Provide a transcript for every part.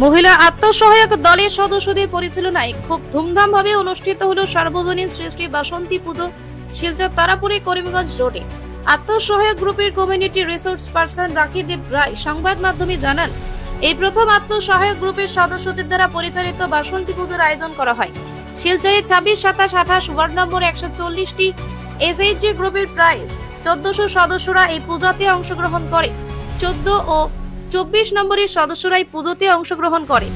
মহিলা আত্মসহায়ক দলের সদস্যদের পরিচালনায় খুব ধুমধামভাবে অনুষ্ঠিত হলো সার্বজনীন শ্রী শ্রী বাসন্তী পুজো শিলচর তারাপুরে করিমগঞ্জ রোডে। আত্মসহায়ক গ্রুপের কমিউনিটি রিসোর্স পার্সন রাখি দেব রায় সংবাদ মাধ্যমে জানান, এই প্রথম আত্মসহায়ক গ্রুপের সদস্যদের দ্বারা পরিচালিত বাসন্তী পুজোর আয়োজন করা হয়। শিলচরে 26, 27, 28 ওয়ার্ড নম্বর 140টি এসএইচজি গ্রুপের প্রায় 1400 সদস্যরা এই পূজাতে অংশগ্রহণ করে। 14 ও 24 নম্বরের সদস্যরাই পুজোতে অংশগ্রহণ করে।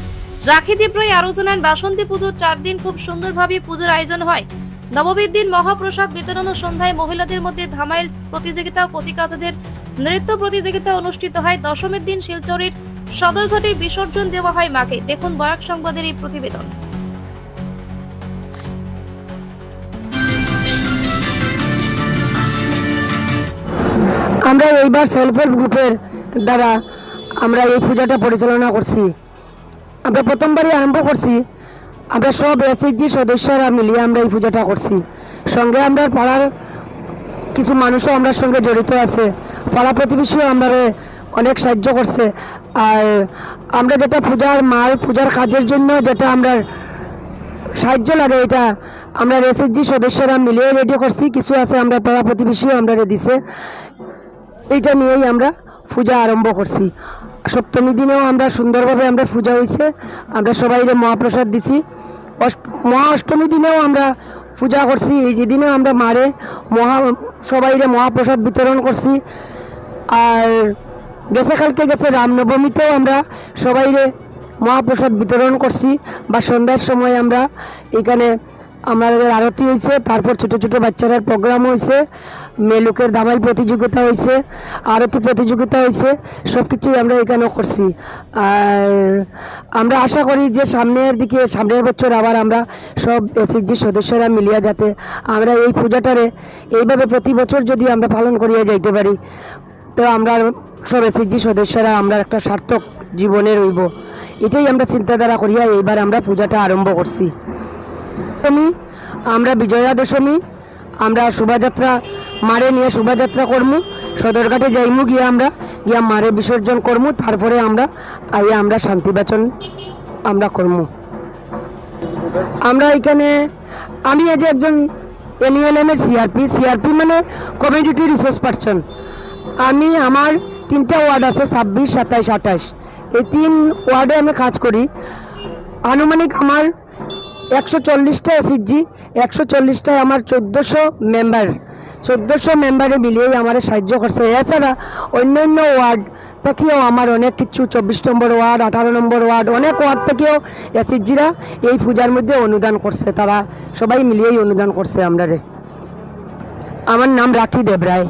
রাখি দেব রায় আরো জানান, বাসন্তী পুজোর 4 দিন খুব সুন্দরভাবে পুজোর আয়োজন হয়। নবমীর দিন মহাপ্রসাদ বিতরণ ও সন্ধ্যায় মহিলাদের মধ্যে ধামাইল প্রতিযোগিতা ও কচিকাচাদের নৃত্য প্রতিযোগিতা অনুষ্ঠিত হয়। দশমীর দিন শিলচরের সদরঘাটে বিসর্জন দেওয়া হয় মাকে। দেখুন বরাক সংবাদের এই প্রতিবেদন। আমরা এইবার সেলফ হেল্প গ্রুপের দ্বারা আমরা এই পূজাটা পরিচালনা করছি। আমরা প্রথমবারই আরম্ভ করছি। আমরা সব এসএইচজি সদস্যরা মিলিয়ে আমরা এই পূজাটা করছি। সঙ্গে আমরা পাড়ার কিছু মানুষও আমরা সঙ্গে জড়িত আছে। পাড়া প্রতিবেশীও আমরা অনেক সাহায্য করছে। আর আমরা যেটা পূজার মাল পূজার কাজের জন্য যেটা আমরা সাহায্য লাগে, এটা আমরা এসএইচজি সদস্যরা মিলিয়ে রেডি করছি। কিছু আছে আমরা পাড়া প্রতিবেশীও আমরা দিছে। এইটা নিয়েই আমরা পূজা আরম্ভ করছি। সপ্তমী দিনেও আমরা সুন্দরভাবে আমরা পূজা হয়েছে। আমরা সবাইরে মহাপ্রসাদ দিছি। মহা অষ্টমী দিনেও আমরা পূজা করছি। এই দিনেও আমরা মারে সবাইরে মহাপ্রসাদ বিতরণ করছি। আর কালকে গেছে রামনবমীতেও আমরা সবাইরে মহাপ্রসাদ বিতরণ করছি। বা সন্ধ্যার সময় আমরা এখানে আমাদের আরতি হয়েছে। তারপর ছোট ছোট বাচ্চারা প্রোগ্রাম হয়েছে, মেয়ে লোকের ধামাইল প্রতিযোগিতা হয়েছে, আরতি প্রতিযোগিতা হয়েছে। সব কিছুই আমরা এখানে করছি। আর আমরা আশা করি যে সামনের বছর আবার আমরা সব এসএইচজি সদস্যরা মিলিয়া যাতে আমরা এই পূজাটারে এইভাবে প্রতি বছর যদি আমরা পালন করিয়া যাইতে পারি, তো আমরা সব এসএইচজি সদস্যরা আমরা একটা সার্থক জীবনে রইব। এটাই আমরা চিন্তাধারা করিয়া এইবার আমরা পূজাটা আরম্ভ করছি। আমরা বিজয়া দশমী আমরা শোভাযাত্রা মারে নিয়ে শোভাযাত্রা করমু, সদরঘাটে যাইমু, গিয়া মারে বিসর্জন করমু। তারপরে আমরা শান্তিবাচন আমরা করমু। আমরা এখানে আমি আজ একজন NULM-এর সিআরপি মানে কমিউনিটি রিসোর্স পার্সন। আমার 3টা ওয়ার্ড আছে, 26, 27, 28। এই 3 ওয়ার্ডে আমি কাজ করি। আনুমানিক আমার 140টা এসএইচজি, 140টায় আমার 1400 মেম্বারে মিলিয়েই আমার সাহায্য করছে। এছাড়া অন্যান্য ওয়ার্ড থেকেও আমার অনেক কিছু 24 নম্বর ওয়ার্ড, 18 নম্বর ওয়ার্ড, অনেক ওয়ার্ড থেকেও এসএইচজিরা এই পূজার মধ্যে অনুদান করছে। তারা সবাই মিলিয়েই অনুদান করছে। আমার নাম রাখি দেব রায়।